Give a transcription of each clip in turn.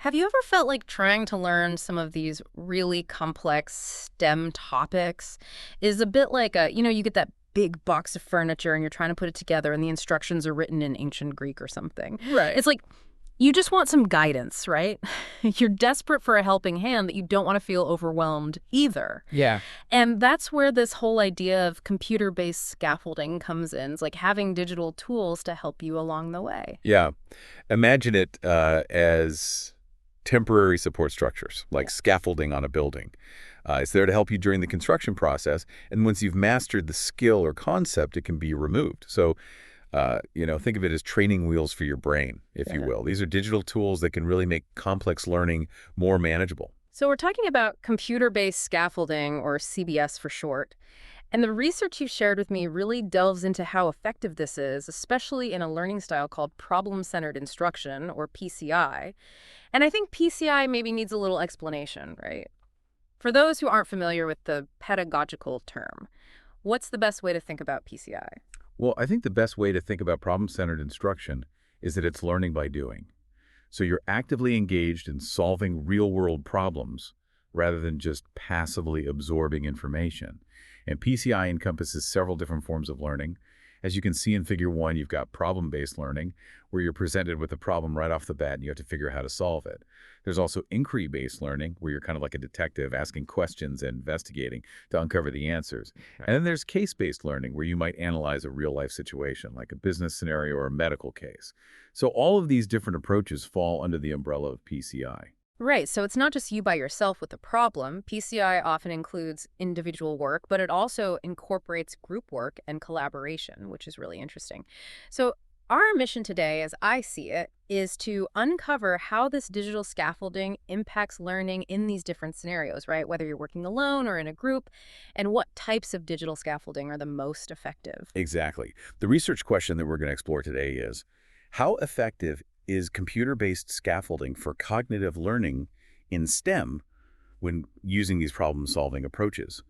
Have you ever felt like trying to learn some of these really complex STEM topics is a bit like you get that big box of furniture and you're trying to put it together and the instructions are written in ancient Greek or something. Right. It's like you just want some guidance, right? You're desperate for a helping hand that you don't want to feel overwhelmed either. Yeah. And that's where this whole idea of computer-based scaffolding comes in. It's like having digital tools to help you along the way. Yeah. Imagine it as temporary support structures, like scaffolding on a building. It's there to help you during the construction process, and once you've mastered the skill or concept, it can be removed. So, think of it as training wheels for your brain, if you Yeah. will. These are digital tools that can really make complex learning more manageable. So we're talking about computer-based scaffolding, or CBS for short. And the research you shared with me really delves into how effective this is, especially in a learning style called problem-centered instruction, or PCI. And I think PCI maybe needs a little explanation, right? For those who aren't familiar with the pedagogical term, what's the best way to think about PCI? Well, I think the best way to think about problem-centered instruction is that it's learning by doing. So you're actively engaged in solving real-world problems rather than just passively absorbing information. And PCI encompasses several different forms of learning. As you can see in Figure 1, you've got problem-based learning, where you're presented with a problem right off the bat and you have to figure out how to solve it. There's also inquiry-based learning, where you're kind of like a detective asking questions and investigating to uncover the answers. And then there's case-based learning, where you might analyze a real-life situation, like a business scenario or a medical case. So all of these different approaches fall under the umbrella of PCI. Right, so it's not just you by yourself with the problem. PCI often includes individual work, but it also incorporates group work and collaboration, which is really interesting. So our mission today, as I see it, is to uncover how this digital scaffolding impacts learning in these different scenarios, right? Whether you're working alone or in a group, and what types of digital scaffolding are the most effective. Exactly. The research question that we're going to explore today is, how effective is computer-based scaffolding for cognitive learning in STEM when using these problem-solving approaches?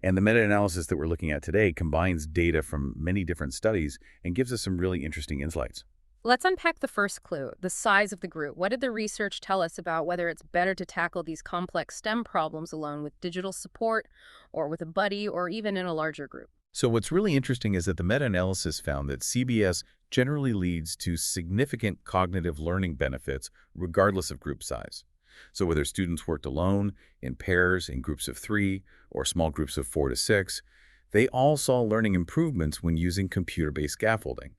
And the meta-analysis that we're looking at today combines data from many different studies and gives us some really interesting insights. Let's unpack the first clue, the size of the group. What did the research tell us about whether it's better to tackle these complex STEM problems alone with digital support or with a buddy or even in a larger group? So what's really interesting is that the meta-analysis found that CBS generally leads to significant cognitive learning benefits regardless of group size. So whether students worked alone, in pairs, in groups of 3, or small groups of 4 to 6, they all saw learning improvements when using computer-based scaffolding.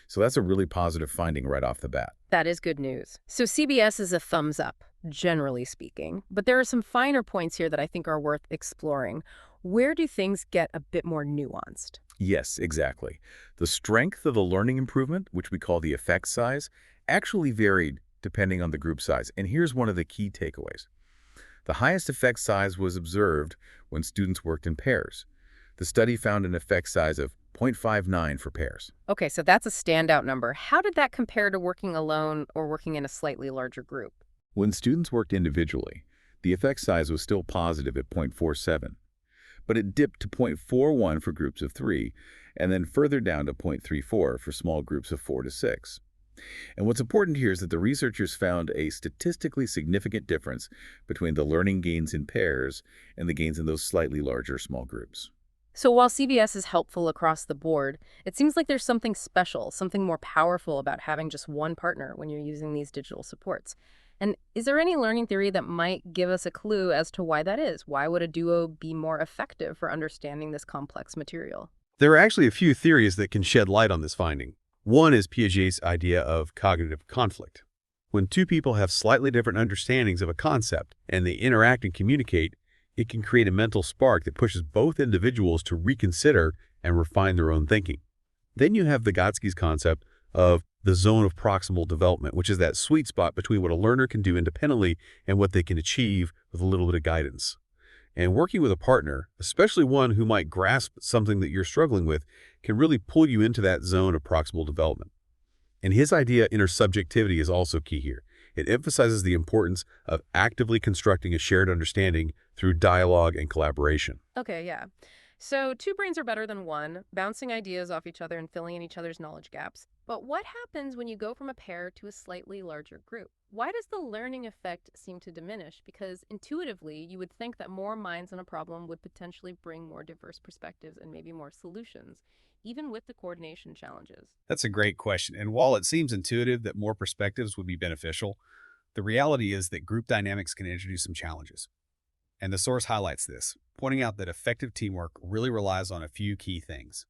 So that's a really positive finding right off the bat. That is good news. So CBS is a thumbs up, generally speaking, but there are some finer points here that I think are worth exploring. Where do things get a bit more nuanced? Yes, exactly. The strength of the learning improvement, which we call the effect size, actually varied depending on the group size. And here's one of the key takeaways. The highest effect size was observed when students worked in pairs. The study found an effect size of 0.59 for pairs. Okay, so that's a standout number. How did that compare to working alone or working in a slightly larger group? When students worked individually, the effect size was still positive at 0.47, but it dipped to 0.41 for groups of 3, and then further down to 0.34 for small groups of 4 to 6. And what's important here is that the researchers found a statistically significant difference between the learning gains in pairs and the gains in those slightly larger small groups. So while CBS is helpful across the board, it seems like there's something special, something more powerful about having just one partner when you're using these digital supports. And is there any learning theory that might give us a clue as to why that is? Why would a duo be more effective for understanding this complex material? There are actually a few theories that can shed light on this finding. One is Piaget's idea of cognitive conflict. When two people have slightly different understandings of a concept and they interact and communicate, it can create a mental spark that pushes both individuals to reconsider and refine their own thinking. Then you have Vygotsky's concept of the zone of proximal development, which is that sweet spot between what a learner can do independently and what they can achieve with a little bit of guidance. And working with a partner, especially one who might grasp something that you're struggling with, can really pull you into that zone of proximal development. And his idea, intersubjectivity, is also key here. It emphasizes the importance of actively constructing a shared understanding through dialogue and collaboration. Okay, yeah. So two brains are better than one, bouncing ideas off each other and filling in each other's knowledge gaps. But what happens when you go from a pair to a slightly larger group? Why does the learning effect seem to diminish? Because intuitively, you would think that more minds on a problem would potentially bring more diverse perspectives and maybe more solutions, even with the coordination challenges. That's a great question. And while it seems intuitive that more perspectives would be beneficial, the reality is that group dynamics can introduce some challenges. And the source highlights this, pointing out that effective teamwork really relies on a few key things: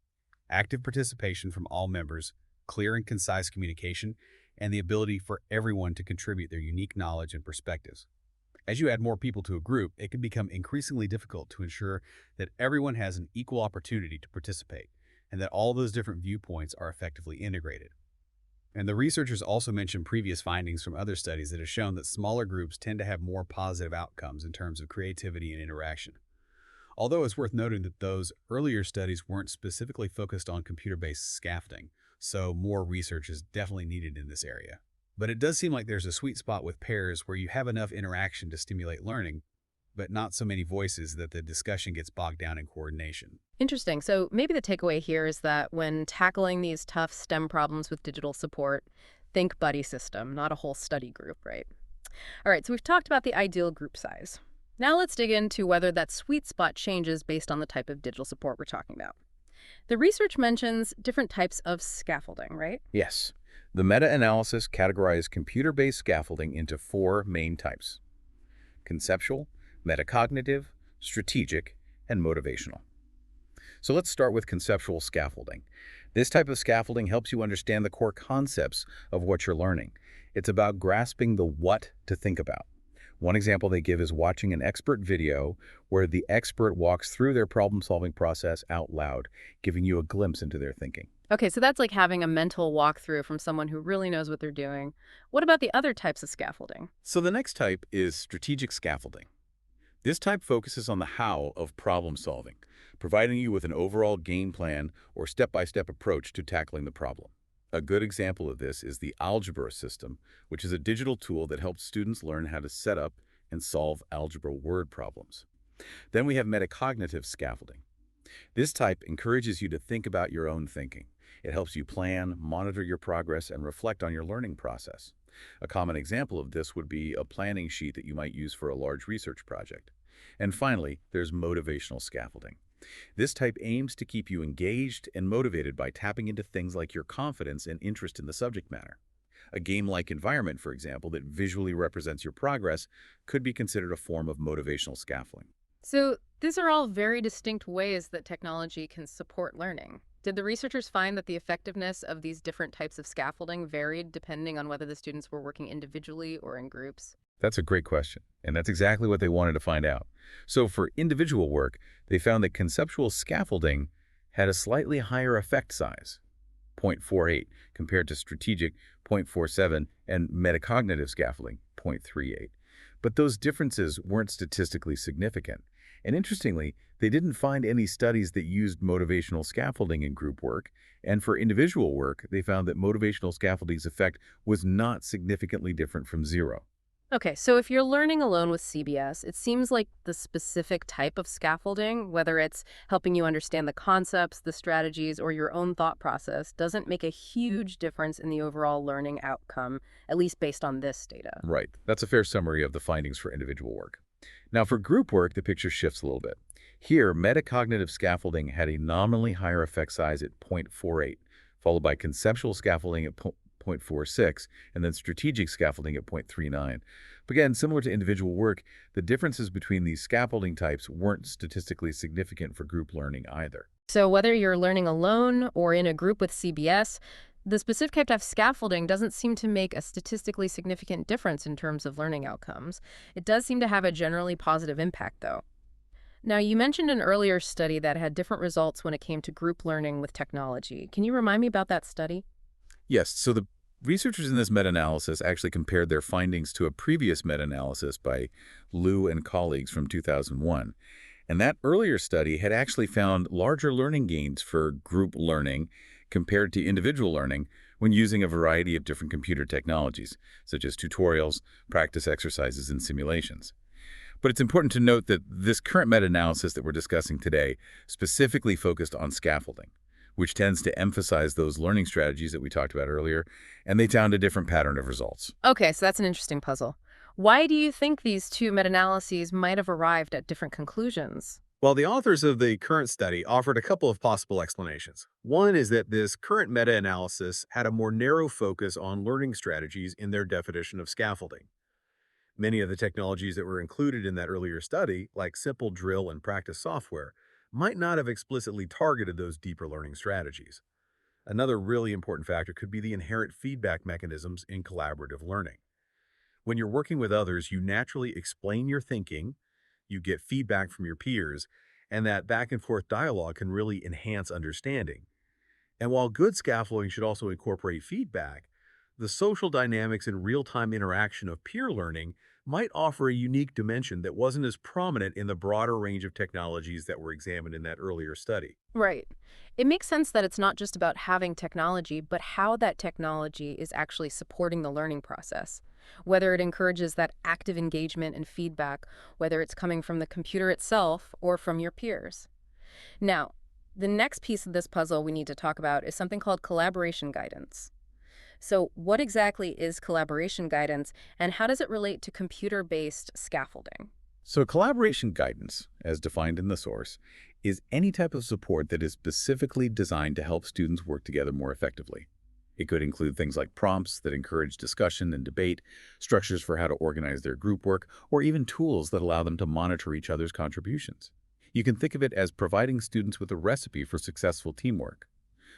active participation from all members, clear and concise communication, and the ability for everyone to contribute their unique knowledge and perspectives. As you add more people to a group, it can become increasingly difficult to ensure that everyone has an equal opportunity to participate and that all those different viewpoints are effectively integrated. And the researchers also mentioned previous findings from other studies that have shown that smaller groups tend to have more positive outcomes in terms of creativity and interaction. Although it's worth noting that those earlier studies weren't specifically focused on computer-based scaffolding, so more research is definitely needed in this area. But it does seem like there's a sweet spot with pairs where you have enough interaction to stimulate learning, but not so many voices that the discussion gets bogged down in coordination. Interesting. So maybe the takeaway here is that when tackling these tough STEM problems with digital support, think buddy system, not a whole study group, right? All right, so we've talked about the ideal group size. Now let's dig into whether that sweet spot changes based on the type of digital support we're talking about. The research mentions different types of scaffolding, right? Yes. The meta-analysis categorized computer-based scaffolding into four main types: conceptual, metacognitive, strategic, and motivational. So let's start with conceptual scaffolding. This type of scaffolding helps you understand the core concepts of what you're learning. It's about grasping the what to think about. One example they give is watching an expert video where the expert walks through their problem-solving process out loud, giving you a glimpse into their thinking. Okay, so that's like having a mental walkthrough from someone who really knows what they're doing. What about the other types of scaffolding? So the next type is strategic scaffolding. This type focuses on the how of problem solving, providing you with an overall game plan or step-by-step approach to tackling the problem. A good example of this is the algebra system, which is a digital tool that helps students learn how to set up and solve algebra word problems. Then we have metacognitive scaffolding. This type encourages you to think about your own thinking. It helps you plan, monitor your progress, and reflect on your learning process. A common example of this would be a planning sheet that you might use for a large research project. And finally, there's motivational scaffolding. This type aims to keep you engaged and motivated by tapping into things like your confidence and interest in the subject matter. A game-like environment, for example, that visually represents your progress could be considered a form of motivational scaffolding. So these are all very distinct ways that technology can support learning. Did the researchers find that the effectiveness of these different types of scaffolding varied depending on whether the students were working individually or in groups? That's a great question, and that's exactly what they wanted to find out. So for individual work, they found that conceptual scaffolding had a slightly higher effect size, 0.48, compared to strategic 0.47 and metacognitive scaffolding, 0.38. But those differences weren't statistically significant. And interestingly, they didn't find any studies that used motivational scaffolding in group work, and for individual work, they found that motivational scaffolding's effect was not significantly different from zero. Okay, so if you're learning alone with CBS, it seems like the specific type of scaffolding, whether it's helping you understand the concepts, the strategies, or your own thought process, doesn't make a huge difference in the overall learning outcome, at least based on this data. Right. That's a fair summary of the findings for individual work. Now, for group work, the picture shifts a little bit. Here, metacognitive scaffolding had a nominally higher effect size at 0.48, followed by conceptual scaffolding at 0.46, and then strategic scaffolding at 0.39. But again, similar to individual work, the differences between these scaffolding types weren't statistically significant for group learning either. So whether you're learning alone or in a group with CBS, the specific type of scaffolding doesn't seem to make a statistically significant difference in terms of learning outcomes. It does seem to have a generally positive impact, though. Now, you mentioned an earlier study that had different results when it came to group learning with technology. Can you remind me about that study? Yes, so the researchers in this meta-analysis actually compared their findings to a previous meta-analysis by Liu and colleagues from 2001. And that earlier study had actually found larger learning gains for group learning compared to individual learning when using a variety of different computer technologies, such as tutorials, practice exercises, and simulations. But it's important to note that this current meta-analysis that we're discussing today specifically focused on scaffolding, which tends to emphasize those learning strategies that we talked about earlier, and they found a different pattern of results. Okay, so that's an interesting puzzle. Why do you think these two meta-analyses might have arrived at different conclusions? While the authors of the current study offered a couple of possible explanations. One is that this current meta-analysis had a more narrow focus on learning strategies in their definition of scaffolding. Many of the technologies that were included in that earlier study, like simple drill and practice software, might not have explicitly targeted those deeper learning strategies. Another really important factor could be the inherent feedback mechanisms in collaborative learning. When you're working with others, you naturally explain your thinking, you get feedback from your peers, and that back and forth dialogue can really enhance understanding. And while good scaffolding should also incorporate feedback, the social dynamics and real-time interaction of peer learning might offer a unique dimension that wasn't as prominent in the broader range of technologies that were examined in that earlier study. Right. It makes sense that it's not just about having technology, but how that technology is actually supporting the learning process. Whether it encourages that active engagement and feedback, whether it's coming from the computer itself or from your peers. Now, the next piece of this puzzle we need to talk about is something called collaboration guidance. So, what exactly is collaboration guidance, and how does it relate to computer-based scaffolding? So collaboration guidance, as defined in the source, is any type of support that is specifically designed to help students work together more effectively. It could include things like prompts that encourage discussion and debate, structures for how to organize their group work, or even tools that allow them to monitor each other's contributions. You can think of it as providing students with a recipe for successful teamwork.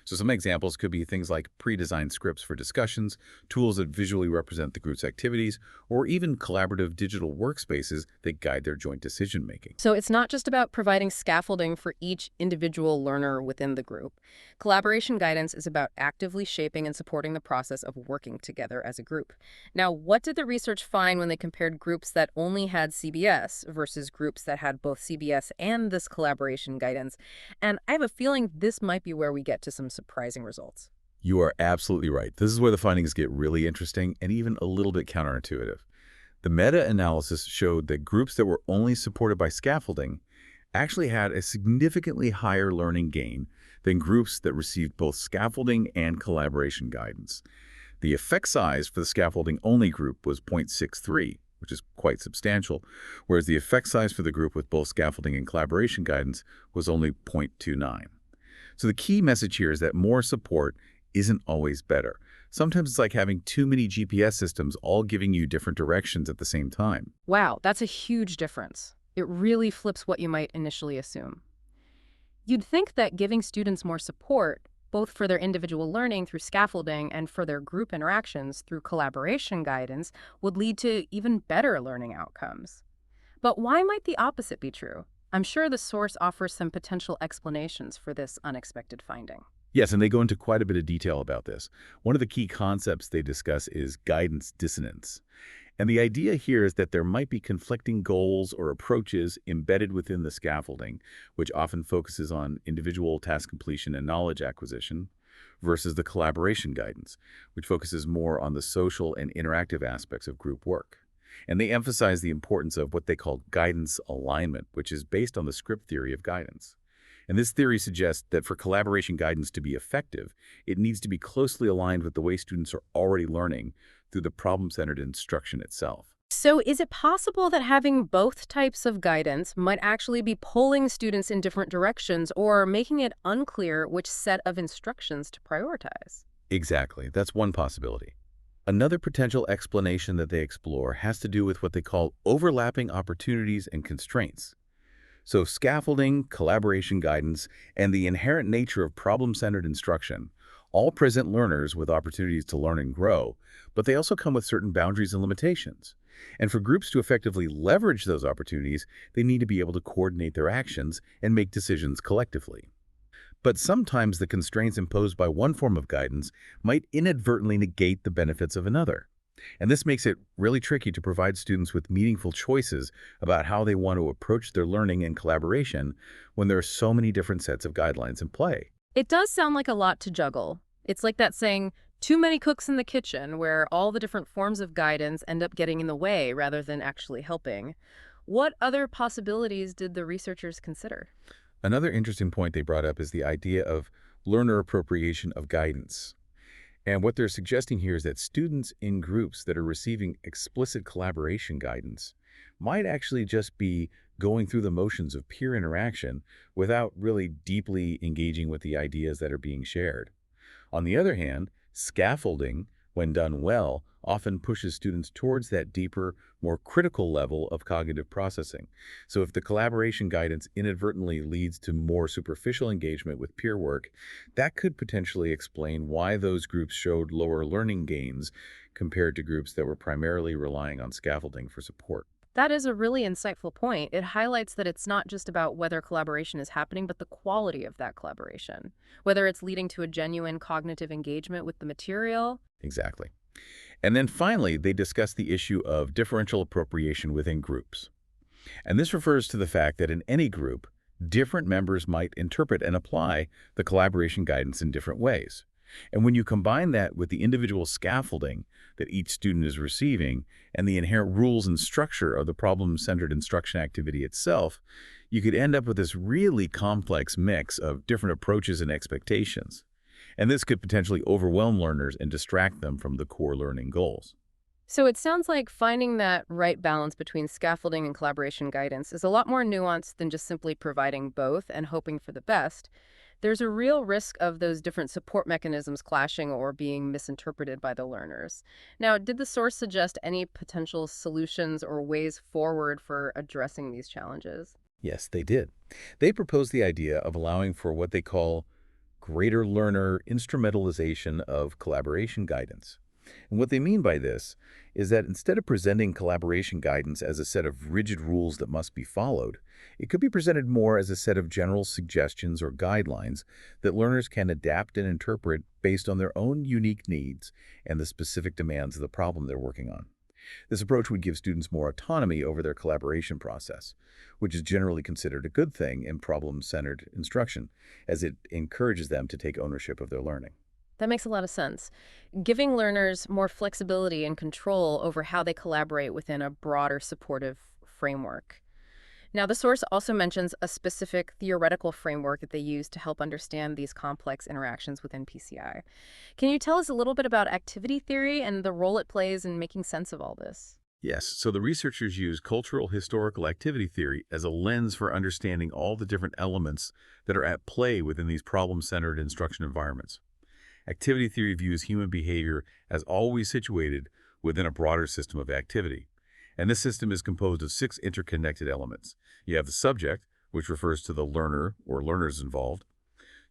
So some examples could be things like pre-designed scripts for discussions, tools that visually represent the group's activities, or even collaborative digital workspaces that guide their joint decision-making. So it's not just about providing scaffolding for each individual learner within the group. Collaboration guidance is about actively shaping and supporting the process of working together as a group. Now, what did the research find when they compared groups that only had CBS versus groups that had both CBS and this collaboration guidance? And I have a feeling this might be where we get to some surprising results. You are absolutely right. This is where the findings get really interesting and even a little bit counterintuitive. The meta-analysis showed that groups that were only supported by scaffolding actually had a significantly higher learning gain than groups that received both scaffolding and collaboration guidance. The effect size for the scaffolding-only group was 0.63, which is quite substantial, whereas the effect size for the group with both scaffolding and collaboration guidance was only 0.29. So the key message here is that more support isn't always better. Sometimes it's like having too many GPS systems all giving you different directions at the same time. Wow, that's a huge difference. It really flips what you might initially assume. You'd think that giving students more support, both for their individual learning through scaffolding and for their group interactions through collaboration guidance, would lead to even better learning outcomes. But why might the opposite be true? I'm sure the source offers some potential explanations for this unexpected finding. Yes, and they go into quite a bit of detail about this. One of the key concepts they discuss is guidance dissonance. And the idea here is that there might be conflicting goals or approaches embedded within the scaffolding, which often focuses on individual task completion and knowledge acquisition, versus the collaboration guidance, which focuses more on the social and interactive aspects of group work. And they emphasize the importance of what they call guidance alignment, which is based on the script theory of guidance. And this theory suggests that for collaboration guidance to be effective, it needs to be closely aligned with the way students are already learning through the problem-centered instruction itself. So is it possible that having both types of guidance might actually be pulling students in different directions or making it unclear which set of instructions to prioritize? Exactly. That's one possibility. Another potential explanation that they explore has to do with what they call overlapping opportunities and constraints. So scaffolding, collaboration guidance, and the inherent nature of problem-centered instruction all present learners with opportunities to learn and grow, but they also come with certain boundaries and limitations. And for groups to effectively leverage those opportunities, they need to be able to coordinate their actions and make decisions collectively. But sometimes the constraints imposed by one form of guidance might inadvertently negate the benefits of another. And this makes it really tricky to provide students with meaningful choices about how they want to approach their learning and collaboration when there are so many different sets of guidelines in play. It does sound like a lot to juggle. It's like that saying, too many cooks in the kitchen, where all the different forms of guidance end up getting in the way rather than actually helping. What other possibilities did the researchers consider? Another interesting point they brought up is the idea of learner appropriation of guidance. And what they're suggesting here is that students in groups that are receiving explicit collaboration guidance might actually just be going through the motions of peer interaction without really deeply engaging with the ideas that are being shared. On the other hand, scaffolding, when done well, often pushes students towards that deeper, more critical level of cognitive processing. So if the collaboration guidance inadvertently leads to more superficial engagement with peer work, that could potentially explain why those groups showed lower learning gains compared to groups that were primarily relying on scaffolding for support. That is a really insightful point. It highlights that it's not just about whether collaboration is happening, but the quality of that collaboration, whether it's leading to a genuine cognitive engagement with the material. Exactly. And then finally, they discuss the issue of differential appropriation within groups. And this refers to the fact that in any group, different members might interpret and apply the collaboration guidance in different ways. And when you combine that with the individual scaffolding that each student is receiving and the inherent rules and structure of the problem-centered instruction activity itself, you could end up with this really complex mix of different approaches and expectations. And this could potentially overwhelm learners and distract them from the core learning goals. So it sounds like finding that right balance between scaffolding and collaboration guidance is a lot more nuanced than just simply providing both and hoping for the best. There's a real risk of those different support mechanisms clashing or being misinterpreted by the learners. Now, did the source suggest any potential solutions or ways forward for addressing these challenges? Yes, they did. They proposed the idea of allowing for what they call greater learner instrumentalization of collaboration guidance. And what they mean by this is that instead of presenting collaboration guidance as a set of rigid rules that must be followed, it could be presented more as a set of general suggestions or guidelines that learners can adapt and interpret based on their own unique needs and the specific demands of the problem they're working on. This approach would give students more autonomy over their collaboration process, which is generally considered a good thing in problem-centered instruction, as it encourages them to take ownership of their learning. That makes a lot of sense. Giving learners more flexibility and control over how they collaborate within a broader supportive framework. Now, the source also mentions a specific theoretical framework that they use to help understand these complex interactions within PCI. Can you tell us a little bit about activity theory and the role it plays in making sense of all this? Yes, so the researchers use cultural historical activity theory as a lens for understanding all the different elements that are at play within these problem-centered instruction environments. Activity theory views human behavior as always situated within a broader system of activity. And this system is composed of 6 interconnected elements. You have the subject, which refers to the learner or learners involved.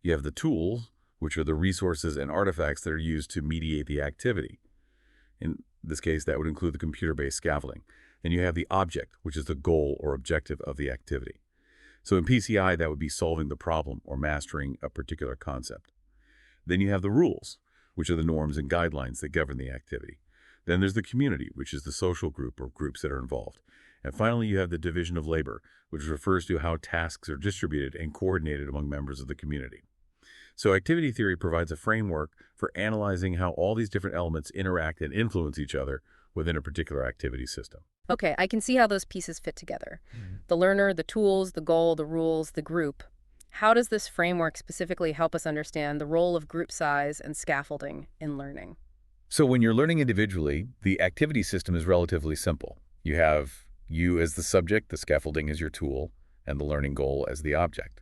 You have the tools, which are the resources and artifacts that are used to mediate the activity. In this case, that would include the computer-based scaffolding. Then you have the object, which is the goal or objective of the activity. So in PCI, that would be solving the problem or mastering a particular concept. Then you have the rules, which are the norms and guidelines that govern the activity. Then there's the community, which is the social group or groups that are involved. And finally, you have the division of labor, which refers to how tasks are distributed and coordinated among members of the community. So activity theory provides a framework for analyzing how all these different elements interact and influence each other within a particular activity system. Okay, I can see how those pieces fit together. The learner, the tools, the goal, the rules, the group. How does this framework specifically help us understand the role of group size and scaffolding in learning? So when you're learning individually, the activity system is relatively simple. You have you as the subject, the scaffolding as your tool, and the learning goal as the object.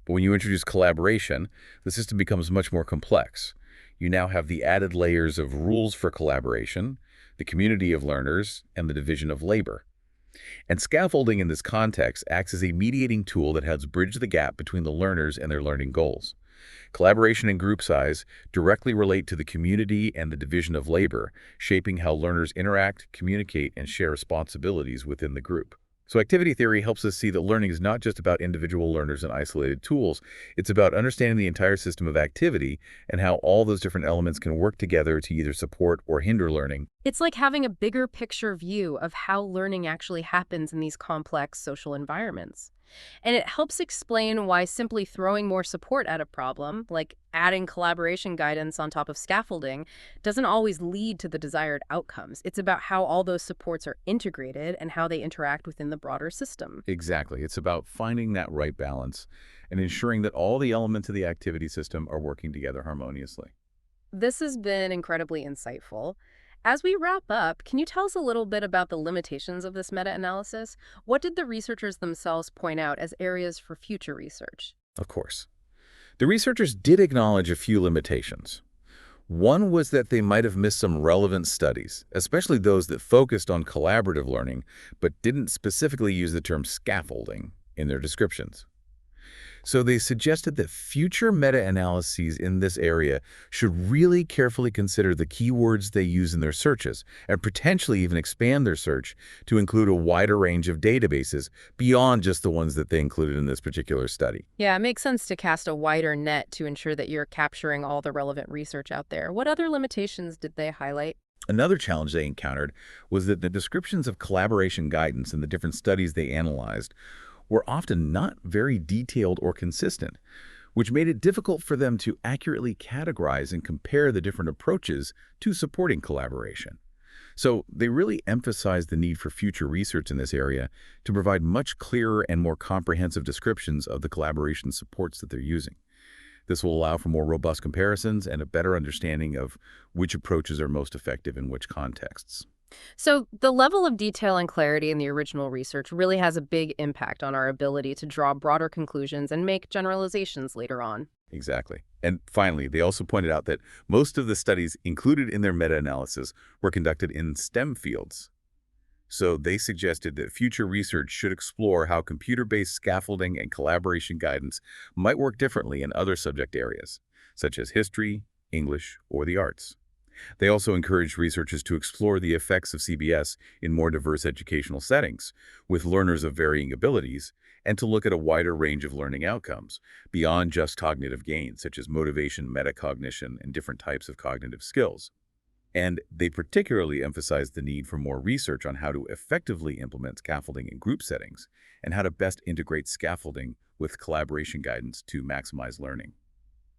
But when you introduce collaboration, the system becomes much more complex. You now have the added layers of rules for collaboration, the community of learners, and the division of labor. And scaffolding in this context acts as a mediating tool that helps bridge the gap between the learners and their learning goals. Collaboration and group size directly relate to the community and the division of labor, shaping how learners interact, communicate, and share responsibilities within the group. So activity theory helps us see that learning is not just about individual learners and isolated tools. It's about understanding the entire system of activity and how all those different elements can work together to either support or hinder learning. It's like having a bigger picture view of how learning actually happens in these complex social environments. And it helps explain why simply throwing more support at a problem, like adding collaboration guidance on top of scaffolding, doesn't always lead to the desired outcomes. It's about how all those supports are integrated and how they interact within the broader system. Exactly. It's about finding that right balance and ensuring that all the elements of the activity system are working together harmoniously. This has been incredibly insightful. As we wrap up, can you tell us a little bit about the limitations of this meta-analysis? What did the researchers themselves point out as areas for future research? Of course. The researchers did acknowledge a few limitations. One was that they might have missed some relevant studies, especially those that focused on collaborative learning but didn't specifically use the term scaffolding in their descriptions. So they suggested that future meta-analyses in this area should really carefully consider the keywords they use in their searches and potentially even expand their search to include a wider range of databases beyond just the ones that they included in this particular study. Yeah, it makes sense to cast a wider net to ensure that you're capturing all the relevant research out there. What other limitations did they highlight? Another challenge they encountered was that the descriptions of collaboration guidance in the different studies they analyzed were often not very detailed or consistent, which made it difficult for them to accurately categorize and compare the different approaches to supporting collaboration. So they really emphasized the need for future research in this area to provide much clearer and more comprehensive descriptions of the collaboration supports that they're using. This will allow for more robust comparisons and a better understanding of which approaches are most effective in which contexts. So, the level of detail and clarity in the original research really has a big impact on our ability to draw broader conclusions and make generalizations later on. Exactly. And finally, they also pointed out that most of the studies included in their meta-analysis were conducted in STEM fields. So they suggested that future research should explore how computer-based scaffolding and collaboration guidance might work differently in other subject areas, such as history, English, or the arts. They also encouraged researchers to explore the effects of CBS in more diverse educational settings, with learners of varying abilities, and to look at a wider range of learning outcomes, beyond just cognitive gains, such as motivation, metacognition, and different types of cognitive skills. And they particularly emphasized the need for more research on how to effectively implement scaffolding in group settings, and how to best integrate scaffolding with collaboration guidance to maximize learning.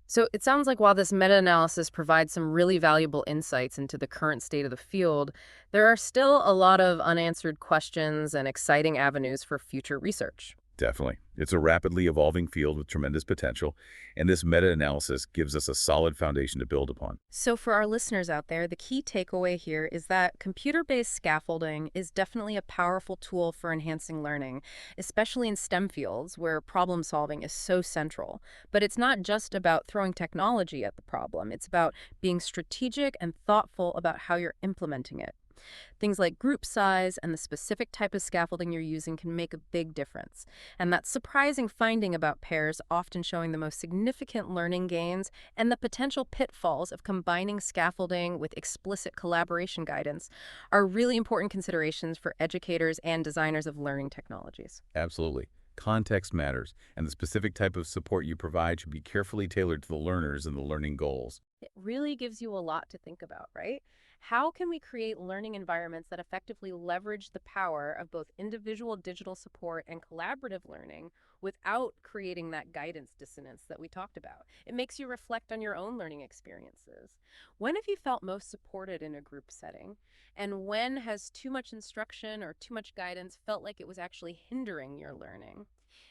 So, it sounds like while this meta analysis provides some really valuable insights into the current state of the field, there are still a lot of unanswered questions and exciting avenues for future research. Definitely. It's a rapidly evolving field with tremendous potential, and this meta-analysis gives us a solid foundation to build upon. So, for our listeners out there, the key takeaway here is that computer based scaffolding is definitely a powerful tool for enhancing learning, especially in STEM fields where problem solving is so central. But it's not just about throwing technology at the problem, it's about being strategic and thoughtful about how you're implementing it. Things like group size and the specific type of scaffolding you're using can make a big difference. And that surprising finding about pairs often showing the most significant learning gains and the potential pitfalls of combining scaffolding with explicit collaboration guidance are really important considerations for educators and designers of learning technologies. Absolutely. Context matters, and the specific type of support you provide should be carefully tailored to the learners and the learning goals. It really gives you a lot to think about, right? How can we create learning environments that effectively leverage the power of both individual digital support and collaborative learning without creating that guidance dissonance that we talked about? It makes you reflect on your own learning experiences. When have you felt most supported in a group setting? And when has too much instruction or too much guidance felt like it was actually hindering your learning?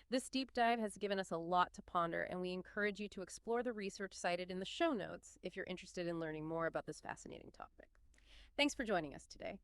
This deep dive has given us a lot to ponder, and we encourage you to explore the research cited in the show notes if you're interested in learning more about this fascinating topic. Thanks for joining us today.